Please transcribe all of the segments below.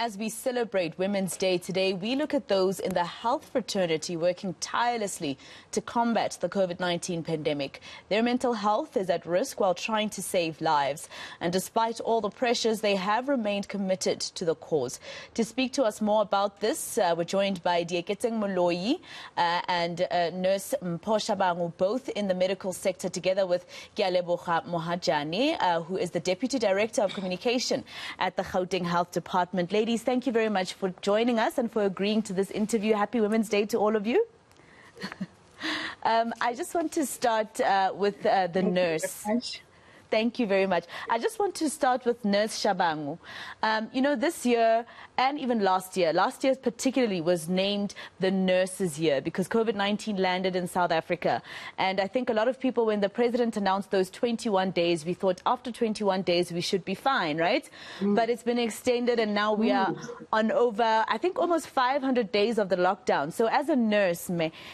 As we celebrate Women's Day today, we look at those in the health fraternity working tirelessly to combat the COVID-19 pandemic. Their mental health is at risk while trying to save lives. And despite all the pressures, they have remained committed to the cause. To speak to us more about this, we're joined by Dieketseng Moloi and nurse Mpho Shabangu, both in the medical sector, together with Kealeboga Mohajane, who is the Deputy Director of Communication at the Gauteng Health Department. Ladies, thank you very much for joining us and for agreeing to this interview. Happy Women's Day to all of you. I just want to start with the nurse. Thank you very much. I just want to start with Nurse Shabangu. You know, this year and even last year particularly was named the Nurses' Year because COVID-19 landed in South Africa. And I think a lot of people, when the president announced those 21 days, we thought after 21 days we should be fine, right? But it's been extended and now we are on over, I think, almost 500 days of the lockdown. So as a nurse,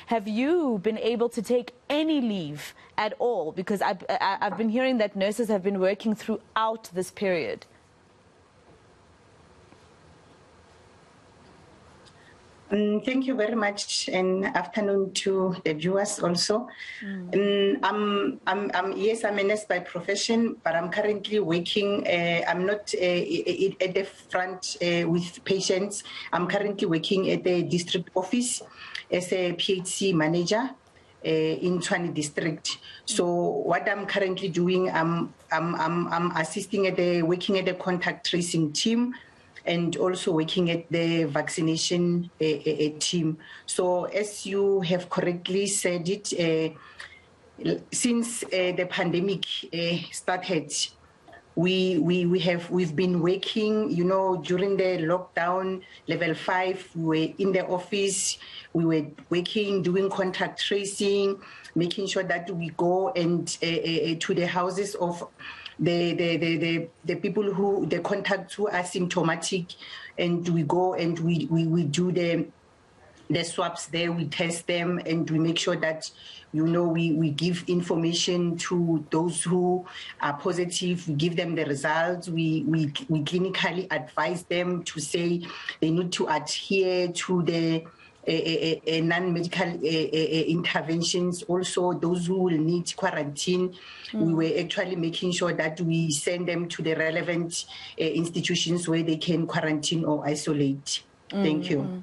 have you been able to take any leave at all? Because I've been hearing that nurses have been working throughout this period. Thank you very much, and afternoon to the viewers also. I'm a nurse by profession, but I'm currently working. I'm not at the front with patients. I'm currently working at the district office as a PHC manager in Tshwane district. So what I'm currently doing, I'm assisting at working at the contact tracing team, and also working at the vaccination team. So as you have correctly said it, since the pandemic started, we've been working, you know, during the lockdown, level 5, we were in the office, we were working, doing contact tracing, making sure that we go and to the houses of the people who, the contacts who are symptomatic, and we go and we do the swabs there, we test them, and we make sure that, you know, we give information to those who are positive, we give them the results, we clinically advise them to say they need to adhere to the non-medical interventions. Also, those who will need quarantine, we were actually making sure that we send them to the relevant institutions where they can quarantine or isolate. Thank you.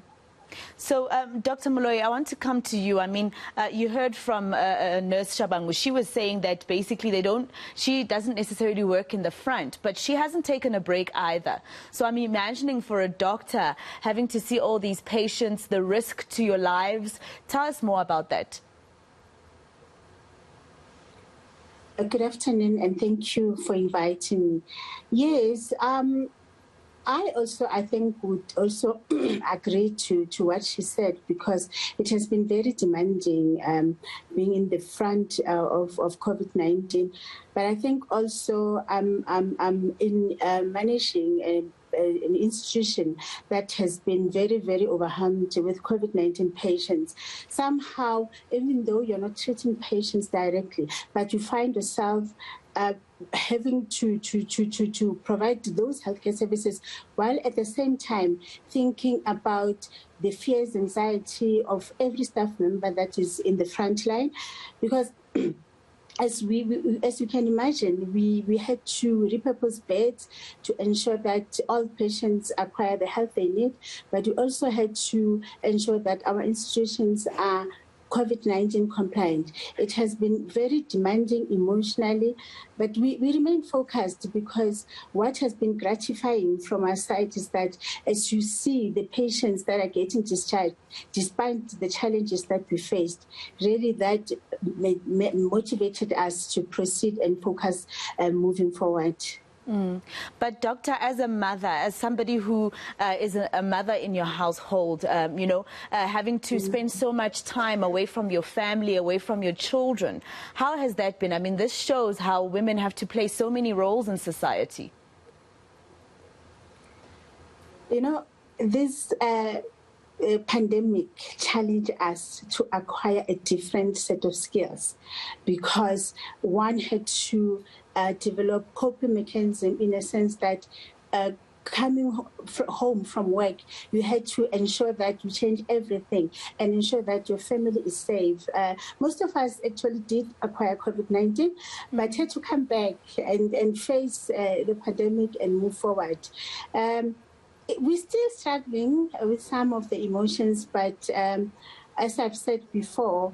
So, Dr. Moloi, I want to come to you. I mean, you heard from Nurse Shabangu. She was saying that basically she doesn't necessarily work in the front, but she hasn't taken a break either. So I'm imagining for a doctor having to see all these patients, the risk to your lives. Tell us more about that. Good afternoon, and thank you for inviting me. Yes, I think would also agree to what she said, because it has been very demanding being in the front of COVID-19. But I think also I'm in managing an institution that has been very, very overwhelmed with COVID-19 patients. Somehow, even though you're not treating patients directly, but you find yourself having to provide those healthcare services, while at the same time thinking about the fears, anxiety of every staff member that is in the front line. Because as you can imagine, we had to repurpose beds to ensure that all patients acquire the help they need, but we also had to ensure that our institutions are COVID-19 compliant. It has been very demanding emotionally, but we remain focused, because what has been gratifying from our side is that as you see the patients that are getting discharged, despite the challenges that we faced, really that motivated us to proceed and focus moving forward. But doctor, as a mother, as somebody who is a mother in your household, you know, having to spend so much time away from your family, away from your children, how has that been? I mean, this shows how women have to play so many roles in society. You know, this pandemic challenged us to acquire a different set of skills, because one had to develop coping mechanism in a sense that coming home from work, you had to ensure that you change everything and ensure that your family is safe. Most of us actually did acquire COVID-19, but had to come back and face the pandemic and move forward. We're still struggling with some of the emotions, but as I've said before,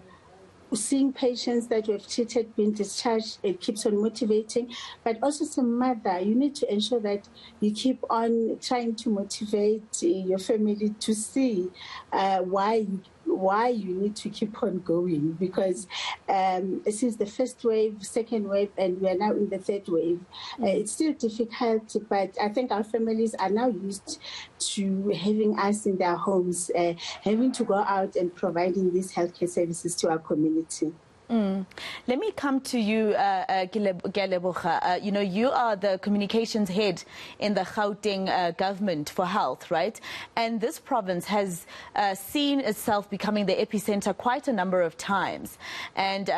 seeing patients that we have treated being discharged, it keeps on motivating. But also, as a mother, you need to ensure that you keep on trying to motivate your family to see why you need to keep on going, because since the first wave, second wave, and we are now in the third wave, it's still difficult, but I think our families are now used to having us in their homes, having to go out and providing these healthcare services to our community. Let me come to you, Keleboga. You are the communications head in the Gauteng government for health, right? And this province has seen itself becoming the epicenter quite a number of times. And,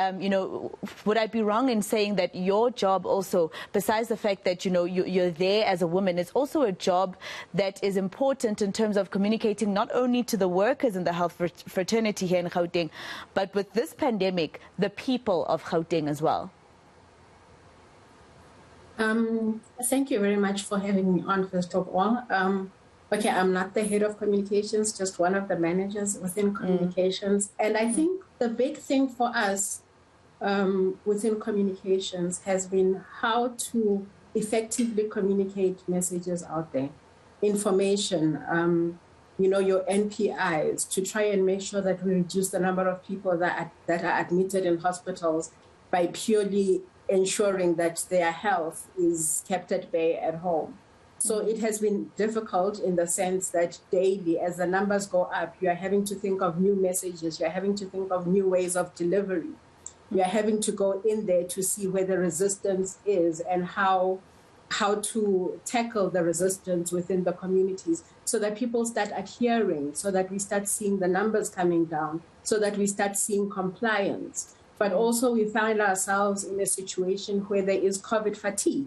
would I be wrong in saying that your job also, besides the fact that, you're there as a woman, it's also a job that is important in terms of communicating not only to the workers in the health fraternity here in Gauteng, but with this pandemic, the people of Gauteng as well? Thank you very much for having me on, first of all. Okay, I'm not the head of communications, just one of the managers within communications. And I think the big thing for us within communications has been how to effectively communicate messages out there, information, your NPIs, to try and make sure that we reduce the number of people that are admitted in hospitals by purely ensuring that their health is kept at bay at home. So it has been difficult in the sense that daily, as the numbers go up, you are having to think of new messages, you're having to think of new ways of delivery. You are having to go in there to see where the resistance is and how to tackle the resistance within the communities so that people start adhering, so that we start seeing the numbers coming down, so that we start seeing compliance. But also we find ourselves in a situation where there is COVID fatigue.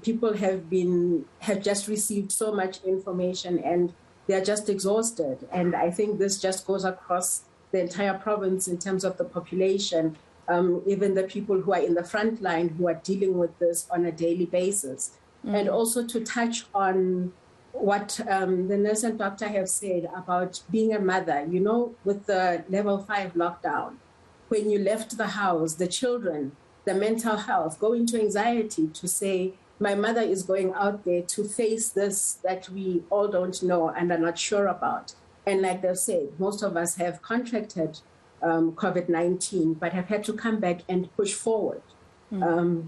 People have just received so much information and they're just exhausted. And I think this just goes across the entire province in terms of the population. Even the people who are in the front line who are dealing with this on a daily basis. And also to touch on what the nurse and doctor have said about being a mother, with the level 5 lockdown, when you left the house, the children, the mental health, go into anxiety to say, my mother is going out there to face this that we all don't know and are not sure about. And like they've said, most of us have contracted COVID-19, but have had to come back and push forward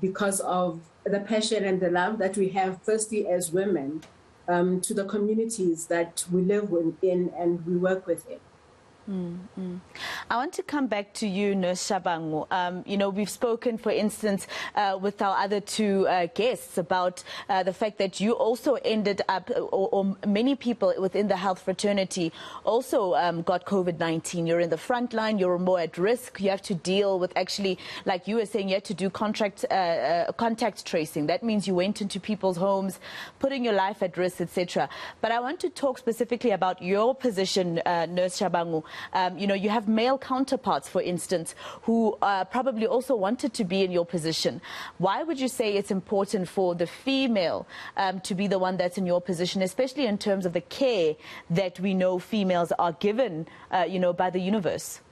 because of the passion and the love that we have, firstly as women, to the communities that we live in and we work within. I want to come back to you, Nurse Shabangu. We've spoken, for instance, with our other two guests about the fact that you also ended up, or many people within the health fraternity also got COVID-19. You're in the front line, you're more at risk. You have to deal with, actually, like you were saying, you had to do contact tracing. That means you went into people's homes, putting your life at risk, etc. But I want to talk specifically about your position, Nurse Shabangu. You have male counterparts, for instance, who probably also wanted to be in your position. Why would you say it's important for the female to be the one that's in your position, especially in terms of the care that we know females are given, by the universe?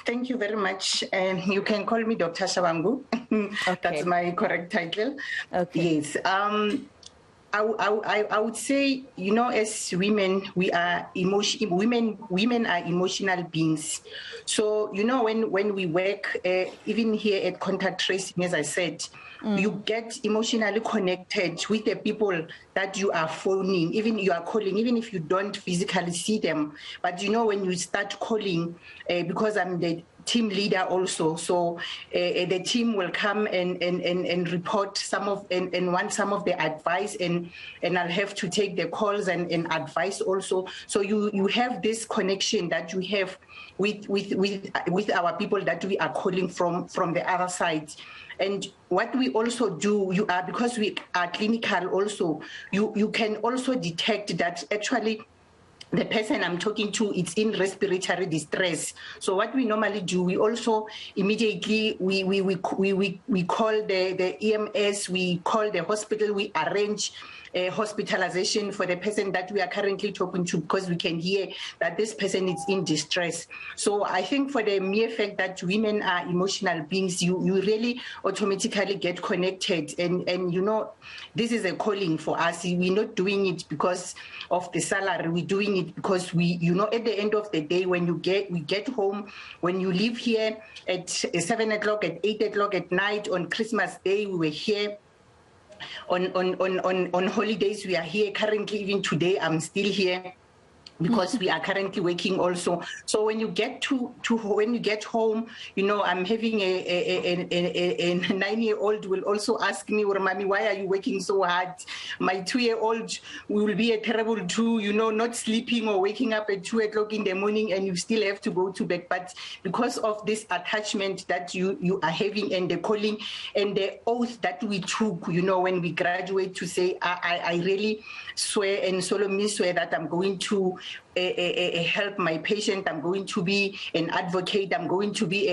Thank you very much. You can call me Dr. Shabangu. Okay. That's my correct title. Okay. Yes. I would say, as women, we are women are emotional beings. So, when we work, even here at Contact Tracing, as I said, you get emotionally connected with the people that you are phoning, even you are calling, even if you don't physically see them. But when you start calling, because I'm the team leader also. So the team will come and report some of and want some of the advice, and I'll have to take the calls and advice also. So you have this connection that you have with our people that we are calling from the other side. And what we also do, because we are clinical also, you can also detect that actually the person I'm talking to is in respiratory distress. So what we normally do, we also immediately we call the EMS, we call the hospital, we arrange hospitalization for the person that we are currently talking to, because we can hear that this person is in distress. So I think for the mere fact that women are emotional beings, you really automatically get connected, and you know, this is a calling for us. We're not doing it because of the salary. We're doing it because we, you know, at the end of the day, when we get home, when you leave here at 7 o'clock, at 8 o'clock at night, on Christmas Day, we were here. On holidays, we are here. Currently, even today, I'm still here, because we are currently working also. So when you get when you get home, you know, I'm having a 9-year-old will also ask me, well, Mommy, why are you working so hard? My 2-year-old will be a terrible 2, you know, not sleeping or waking up at 2 o'clock in the morning, and you still have to go to bed. But because of this attachment that you are having, and the calling and the oath that we took, you know, when we graduate, to say, I really swear and solemnly swear that I'm going to help my patient, I'm going to be an advocate, I'm going to be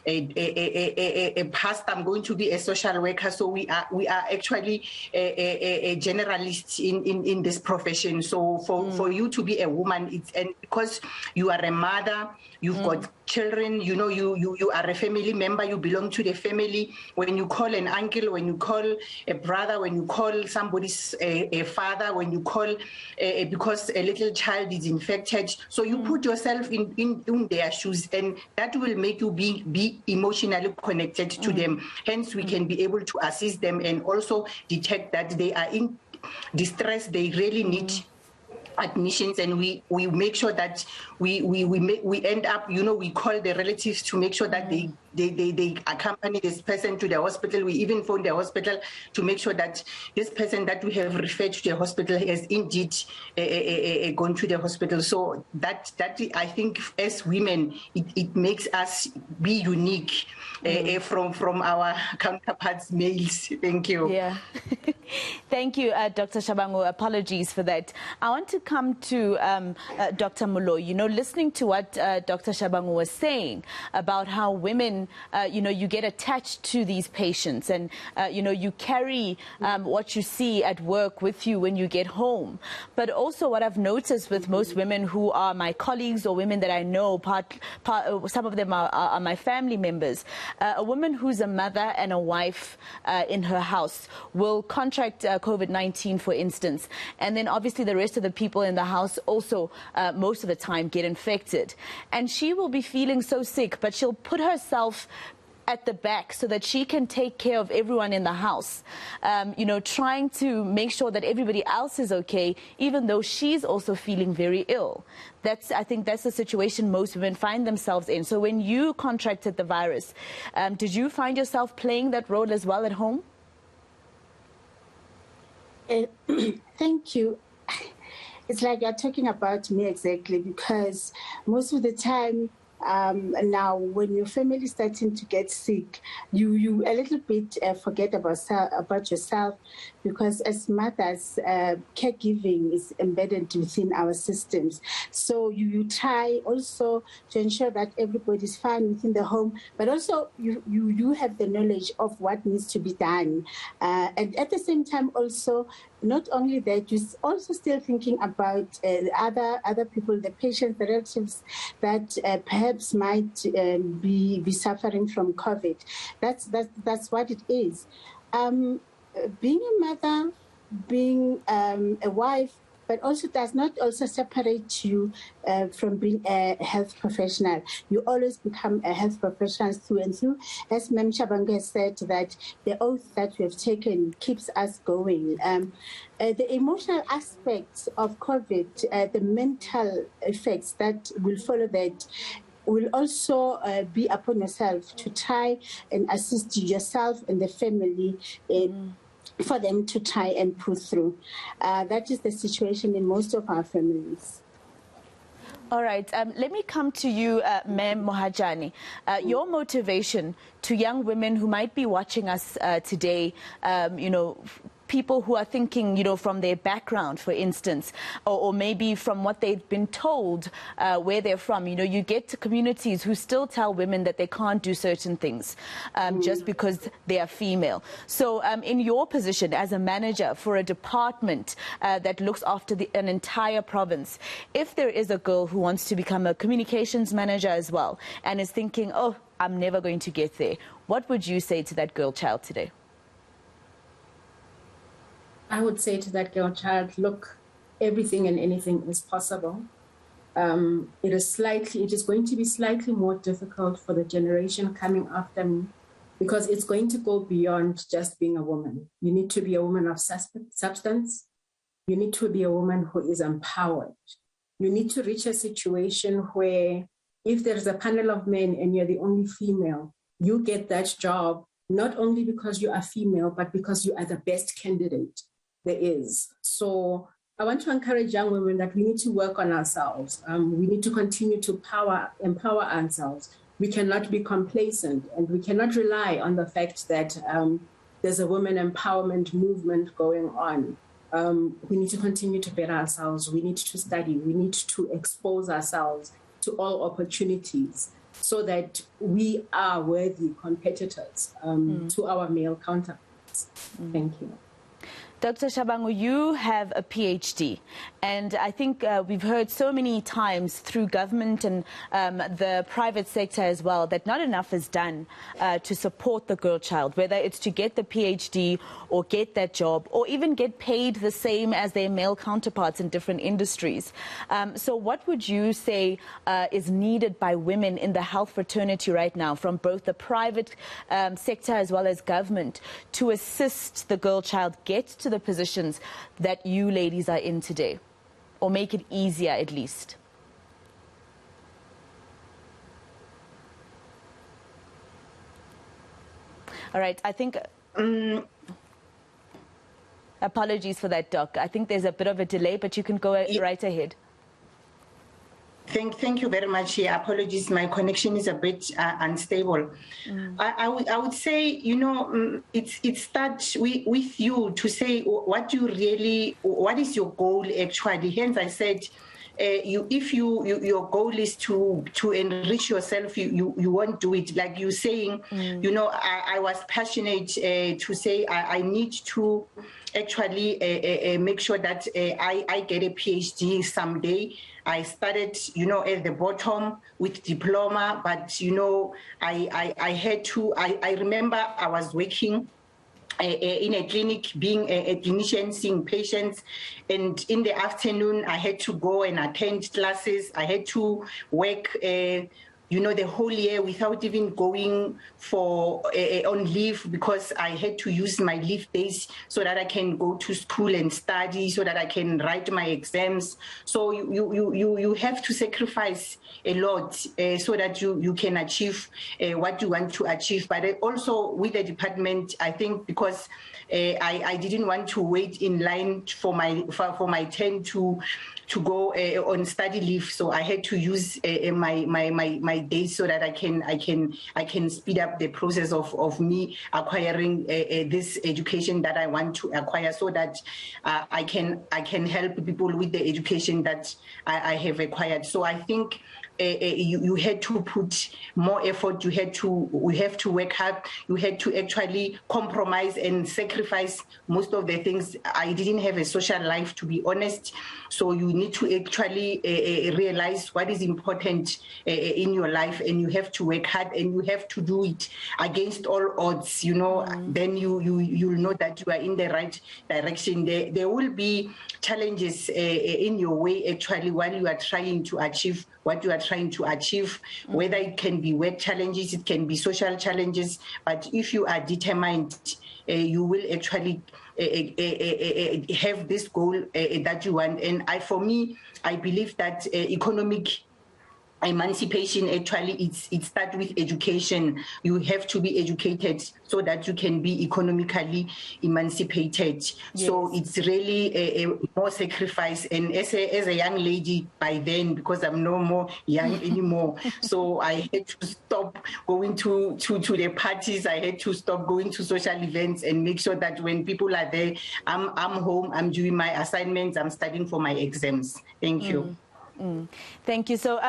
a pastor, I'm going to be a social worker. So we are actually a generalist in this profession. So for you to be a woman, and because you are a mother, you've got children, you know, you are a family member, you belong to the family. When you call an uncle, when you call a brother, when you call somebody's a father, when you call because a little child is infected, so you put yourself in their shoes, and that will make you be emotionally connected to them. Hence, we can be able to assist them and also detect that they are in distress, they really need admissions, and we make sure that we end up, you know, we call the relatives to make sure that they accompany this person to the hospital. We even phone the hospital to make sure that this person that we have referred to the hospital has indeed gone to the hospital. So that I think as women, it makes us be unique from our counterparts males. Thank you. Yeah. Thank you, Dr. Shabangu. Apologies for that. I want to come to Dr. Moloi. You know, listening to what Dr. Shabangu was saying about how women, you know, you get attached to these patients, and, you know, you carry what you see at work with you when you get home. But also what I've noticed with most women who are my colleagues or women that I know, some of them are my family members, a woman who's a mother and a wife in her house will contract COVID-19, for instance, and then obviously the rest of the people in the house also most of the time get infected, and she will be feeling so sick, but she'll put herself at the back so that she can take care of everyone in the house, you know, trying to make sure that everybody else is okay, even though she's also feeling very ill. I think that's the situation most women find themselves in. So when you contracted the virus, did you find yourself playing that role as well at home? Thank you. It's like you're talking about me exactly, because most of the time now when your family is starting to get sick, you a little bit forget about yourself, because as mothers, caregiving is embedded within our systems. So you try also to ensure that everybody's fine within the home, but also you have the knowledge of what needs to be done. And at the same time also, not only that, you're also still thinking about other people, the patients, the relatives that perhaps might be suffering from COVID. That's what it is. Being a mother, being a wife, but also does not also separate you from being a health professional. You always become a health professional through and through. As Mem Shabangu has said, that the oath that we have taken keeps us going. The emotional aspects of COVID, the mental effects that will follow that, will also be upon yourself to try and assist yourself and the family for them to try and pull through. That is the situation in most of our families. All right. Let me come to you, Ma'am Mohajani. Your motivation to young women who might be watching us today, people who are thinking, from their background, for instance, or maybe from what they've been told where they're from. You get to communities who still tell women that they can't do certain things just because they are female. So in your position as a manager for a department that looks after an entire province, if there is a girl who wants to become a communications manager as well and is thinking, oh, I'm never going to get there, what would you say to that girl child today? I would say to that girl child, look, everything and anything is possible. It is going to be slightly more difficult for the generation coming after me because it's going to go beyond just being a woman. You need to be a woman of substance. You need to be a woman who is empowered. You need to reach a situation where if there's a panel of men and you're the only female, you get that job, not only because you are female, but because you are the best candidate there is. So I want to encourage young women that we need to work on ourselves. We need to continue to empower ourselves. We cannot be complacent, and we cannot rely on the fact that there's a women empowerment movement going on. We need to continue to better ourselves. We need to study. We need to expose ourselves to all opportunities so that we are worthy competitors to our male counterparts. Thank you. Dr. Shabangu, you have a PhD, and I think we've heard so many times through government and the private sector as well that not enough is done to support the girl child, whether it's to get the PhD or get that job or even get paid the same as their male counterparts in different industries. So what would you say is needed by women in the health fraternity right now from both the private sector as well as government to assist the girl child get to the positions that you ladies are in today, or make it easier at least? All right, I think apologies for that, Doc. I think there's a bit of a delay, but you can go right ahead. Thank you very much. Yeah, apologies, my connection is a bit unstable. I would say, it starts with you to say what is your goal actually. Hence, I said, if your goal is to enrich yourself, you won't do it. Like you saying, I was passionate to say I need to actually make sure that I get a PhD someday. I started, at the bottom with diploma, but, I had to, I remember I was working in a clinic, being a clinician, seeing patients, and in the afternoon I had to go and attend classes. I had to work the whole year without even going for on leave, because I had to use my leave days so that I can go to school and study, so that I can write my exams. So you have to sacrifice a lot so that you can achieve what you want to achieve. But also with the department, I think because I didn't want to wait in line for my turn to go on study leave, so I had to use my days so that I can speed up the process of me acquiring this education that I want to acquire, so that I can help people with the education that I have acquired. So I think you had to put more effort. We have to work hard. You had to actually compromise and sacrifice most of the things. I didn't have a social life, to be honest. So you need to actually realize what is important in your life, and you have to work hard, and you have to do it against all odds. Then you'll know that you are in the right direction. There will be challenges in your way actually while you are trying to achieve what you are trying to achieve, whether it can be work challenges, it can be social challenges, but if you are determined, you will actually have this goal that you want. And for me, I believe that economic emancipation actually it starts with education. You have to be educated so that you can be economically emancipated. Yes. So it's really a more sacrifice. And as a young lady by then, because I'm no more young anymore, so I had to stop going to the parties. I had to stop going to social events and make sure that when people are there, I'm home, I'm doing my assignments, I'm studying for my exams. Thank you. Thank you. So,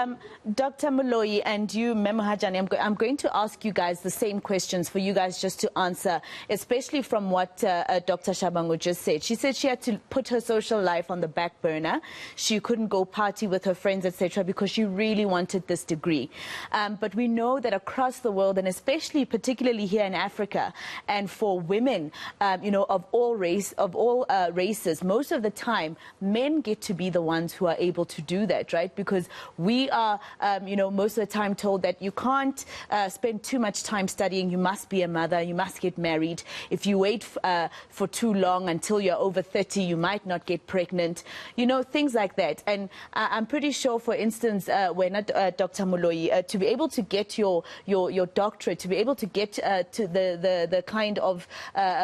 Dr. Moloi and you, Memohajane, I'm going to ask you guys the same questions for you guys just to answer, especially from what Dr. Shabangu just said. She said she had to put her social life on the back burner. She couldn't go party with her friends, etc., because she really wanted this degree. But we know that across the world, and especially particularly here in Africa, and for women, you know, of all races, most of the time, men get to be the ones who are able to do that. Right, because we are, you know, most of the time told that you can't spend too much time studying. You must be a mother. You must get married. If you wait for too long until you're over 30, you might not get pregnant. You know, things like that. And I'm pretty sure, for instance, when Dr. Moloi, to be able to get your doctorate, to be able to get to the kind of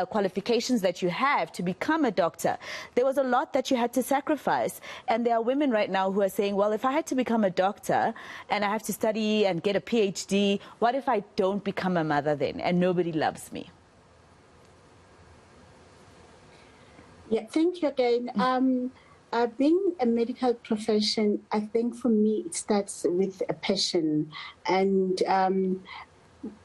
qualifications that you have to become a doctor, there was a lot that you had to sacrifice. And there are women right now who are saying, well, if I had to become a doctor and I have to study and get a PhD, what if I don't become a mother then and nobody loves me? Yeah, thank you again. Being a medical profession, I think for me it starts with a passion, and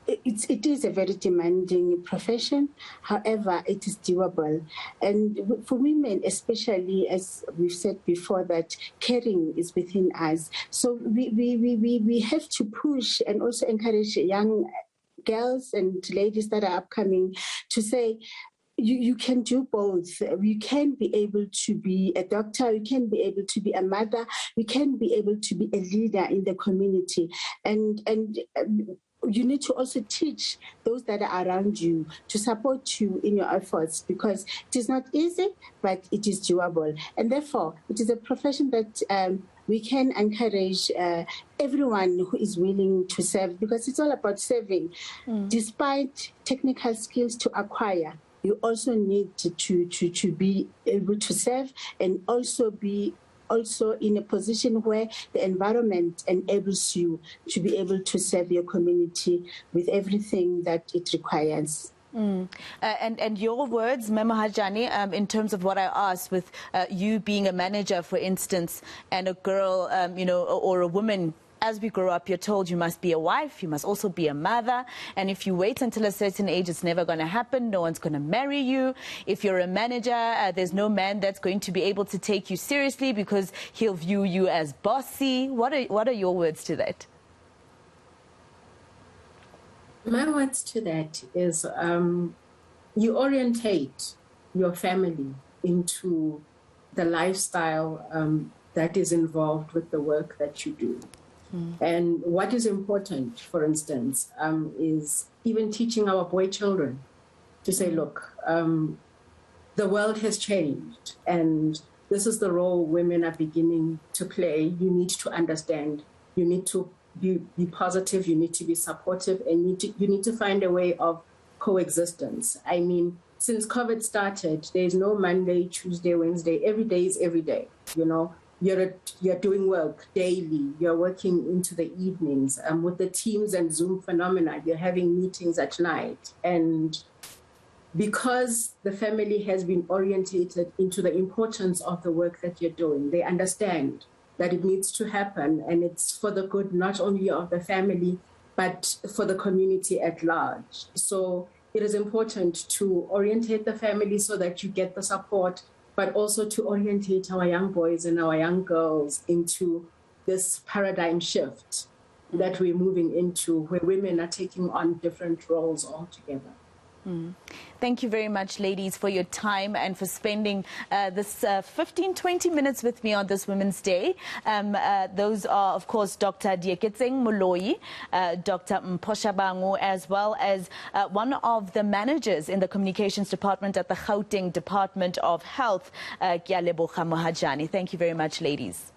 it is a very demanding profession. However, it is doable. And for women, especially, as we've said before, that caring is within us. So we have to push and also encourage young girls and ladies that are upcoming to say, you can do both. You can be able to be a doctor, you can be able to be a mother, you can be able to be a leader in the community. And you need to also teach those that are around you to support you in your efforts, because it is not easy, but it is doable. And therefore, it is a profession that we can encourage everyone who is willing to serve, because it's all about serving. Despite technical skills to acquire, you also need to be able to serve and also be in a position where the environment enables you to be able to serve your community with everything that it requires. And your words, Memohajane, in terms of what I asked, with you being a manager, for instance, and a girl, you know, or a woman. As we grow up, you're told you must be a wife, you must also be a mother, and if you wait until a certain age, it's never going to happen. No one's going to marry you. If you're a manager, there's no man that's going to be able to take you seriously because he'll view you as bossy. What are your words to that? My words to that is you orientate your family into the lifestyle that is involved with the work that you do. And what is important, for instance, is even teaching our boy children to say, look, the world has changed and this is the role women are beginning to play. You need to understand, you need to be positive, you need to be supportive, and you need to find a way of coexistence. I mean, since COVID started, there's no Monday, Tuesday, Wednesday. Every day is every day, you know. You're doing work daily. You're working into the evenings. With the Teams and Zoom phenomena, you're having meetings at night. And because the family has been orientated into the importance of the work that you're doing, they understand that it needs to happen, and it's for the good not only of the family, but for the community at large. So it is important to orientate the family so that you get the support, but also to orientate our young boys and our young girls into this paradigm shift that we're moving into, where women are taking on different roles altogether. Thank you very much, ladies, for your time and for spending this 15-20 minutes with me on this Women's Day. Those are, of course, Dr. Dieketseng Moloi, Dr. Mpho Shabangu, as well as one of the managers in the communications department at the Gauteng Department of Health, Ke a leboga Mohajane. Thank you very much, ladies.